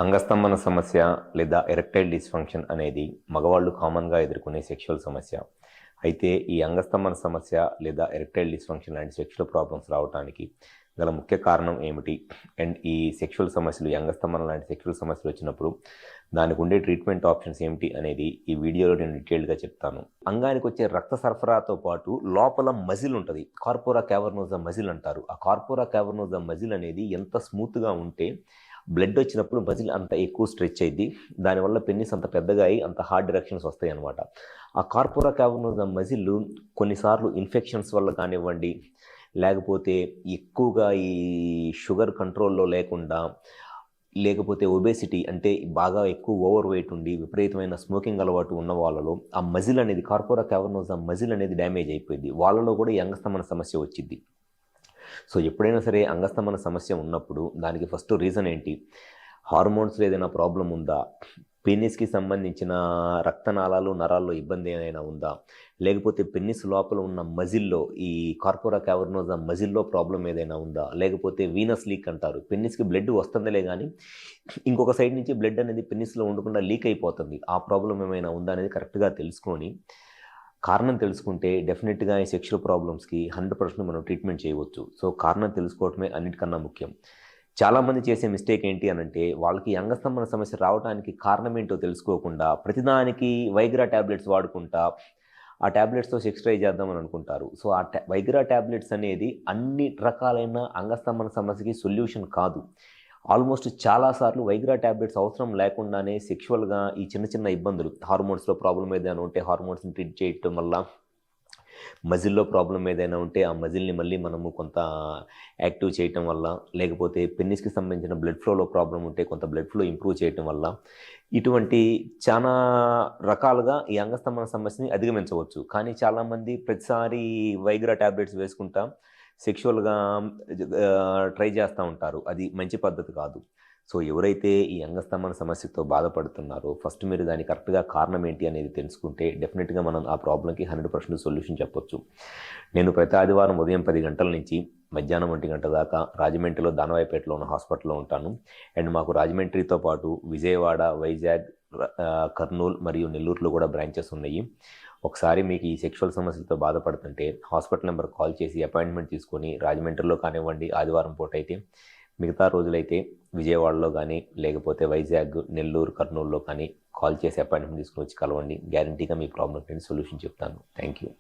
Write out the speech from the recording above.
అంగస్తంభన సమస్య లేదా erectile dysfunction అనేది మగవాళ్ళు కామన్గా ఎదుర్కొనే సెక్షువల్ సమస్య. అయితే ఈ అంగస్తంభన సమస్య లేదా ఎరెక్టైల్ డిస్ఫంక్షన్ లాంటి సెక్షువల్ ప్రాబ్లమ్స్ రావడానికి గల ముఖ్య కారణం ఏమిటి? అండ్ ఈ సెక్షువల్ సమస్యలు, ఈ అంగస్తంభన లాంటి సెక్షువల్ సమస్యలు వచ్చినప్పుడు దానికి ఉండే ట్రీట్మెంట్ ఆప్షన్స్ ఏమిటి అనేది ఈ వీడియోలో నేను డీటెయిల్గా చెప్తాను. అంగానికి వచ్చే రక్త సరఫరాతో పాటు లోపల మజిల్ ఉంటుంది, కార్పోరా క్యావర్నోసా మజిల్ అంటారు. ఆ కార్పోరా క్యావర్నోసా మజిల్ అనేది ఎంత స్మూత్గా ఉంటే బ్లడ్ వచ్చినప్పుడు మజిల్ అంత ఎక్కువ స్ట్రెచ్ అయ్యింది, దానివల్ల పెన్నిస్ అంత పెద్దగా అయ్యి అంత హార్డ్ డైరెక్షన్స్ వస్తాయి అన్నమాట. ఆ కార్పోరా క్యావర్నోసా మజిల్ కొన్నిసార్లు ఇన్ఫెక్షన్స్ వల్ల కానివ్వండి, లేకపోతే ఎక్కువగా ఈ షుగర్ కంట్రోల్లో లేకుండా, లేకపోతే ఒబేసిటీ అంటే బాగా ఎక్కువ ఓవర్ వెయిట్ ఉండి విపరీతమైన స్మోకింగ్ అలవాటు ఉన్న వాళ్ళలో ఆ మజిల్ అనేది, కార్పోరా క్యావర్నోసా మజిల్ అనేది డ్యామేజ్ అయిపోయింది. వాళ్ళలో కూడా ఈ అంగస్తంభన సమస్య వచ్చింది. సో ఎప్పుడైనా సరే అంగస్తంభన సమస్య ఉన్నప్పుడు దానికి ఫస్ట్ రీజన్ ఏంటి? హార్మోన్స్లో ఏదైనా ప్రాబ్లం ఉందా? పెన్నిస్కి సంబంధించిన రక్తనాళాలు నరాల్లో ఇబ్బంది ఏమైనా ఉందా? లేకపోతే పెన్నిస్ లోపల ఉన్న మజిల్లో, ఈ కార్పోరా క్యావర్నోసా మజిల్లో ప్రాబ్లం ఏదైనా ఉందా? లేకపోతే వీనస్ లీక్ అంటారు, పెన్నిస్కి బ్లడ్ వస్తుందిలే కానీ ఇంకొక సైడ్ నుంచి బ్లడ్ అనేది పెన్నిస్లో ఉండకుండా లీక్ అయిపోతుంది. ఆ ప్రాబ్లం ఏమైనా ఉందా అనేది కరెక్ట్గా తెలుసుకొని, కారణం తెలుసుకుంటే డెఫినెట్గా ఈ సెక్షువల్ ప్రాబ్లమ్స్కి 100% మనం ట్రీట్మెంట్ చేయవచ్చు. సో కారణం తెలుసుకోవటమే అన్నిటికన్నా ముఖ్యం. చాలామంది చేసే మిస్టేక్ ఏంటి అనంటే, వాళ్ళకి అంగస్తంభన సమస్య రావడానికి కారణం ఏంటో తెలుసుకోకుండా ప్రతిదానికి వైగ్రా ట్యాబ్లెట్స్ వాడుకుంటా ఆ ట్యాబ్లెట్స్తో సెక్స్ ట్రై చేద్దామని అనుకుంటారు. సో ఆ వైగ్రా ట్యాబ్లెట్స్ అనేది అన్ని రకాలైన అంగస్తంభన సమస్యకి సొల్యూషన్ కాదు. ఆల్మోస్ట్ చాలాసార్లు వైగ్రా ట్యాబ్లెట్స్ అవసరం లేకుండానే సెక్షువల్గా ఈ చిన్న చిన్న ఇబ్బందులు, హార్మోన్స్లో ప్రాబ్లం ఏదైనా ఉంటే హార్మోన్స్ని ట్రీట్ చేయటం వల్ల, మజిల్లో ప్రాబ్లం ఏదైనా ఉంటే ఆ మజిల్ని మళ్ళీ మనము కొంత యాక్టివ్ చేయటం వల్ల, లేకపోతే పెన్నిస్కి సంబంధించిన బ్లడ్ ఫ్లోలో ప్రాబ్లం ఉంటే కొంత బ్లడ్ ఫ్లో ఇంప్రూవ్ చేయటం వల్ల, ఇటువంటి చాలా రకాలుగా ఈ అంగస్తంభన సమస్యని అధిగమించవచ్చు. కానీ చాలామంది ప్రతిసారి వైగ్రా ట్యాబ్లెట్స్ వేసుకుంటా సెక్షువల్గా ట్రై చేస్తూ ఉంటారు. అది మంచి పద్ధతి కాదు. సో ఎవరైతే ఈ అంగస్తంభన సమస్యతో బాధపడుతున్నారో ఫస్ట్ మీరు దానికి కరెక్ట్గా కారణం ఏంటి అనేది తెలుసుకుంటే డెఫినెట్గా మనం ఆ ప్రాబ్లంకి 100% సొల్యూషన్ చెప్పొచ్చు. నేను ప్రతి ఆదివారం ఉదయం 10 గంటల నుంచి మధ్యాహ్నం 1 గంట దాకా రాజమండ్రిలో దానవాయిపేటలో ఉన్న హాస్పిటల్లో ఉంటాను. అండ్ మాకు రాజమండ్రితో పాటు విజయవాడ, వైజాగ్, కర్నూలు మరియు నెల్లూరులో కూడా బ్రాంచెస్ ఉన్నాయి. ఒకసారి మీకు ఈ సెక్షువల్ సమస్యలతో బాధపడుతుంటే హాస్పిటల్ నెంబర్ కాల్ చేసి అపాయింట్మెంట్ తీసుకొని రాజమండ్రిలో కానివ్వండి, ఆదివారం పూట అయితే, మిగతా రోజులైతే విజయవాడలో కానీ లేకపోతే వైజాగ్, నెల్లూరు, కర్నూలులో కానీ కాల్ చేసి అపాయింట్మెంట్ తీసుకుని వచ్చి కలవండి. గ్యారంటీగా మీ ప్రాబ్లమ్కి సొల్యూషన్ చెప్తాను. Thank you.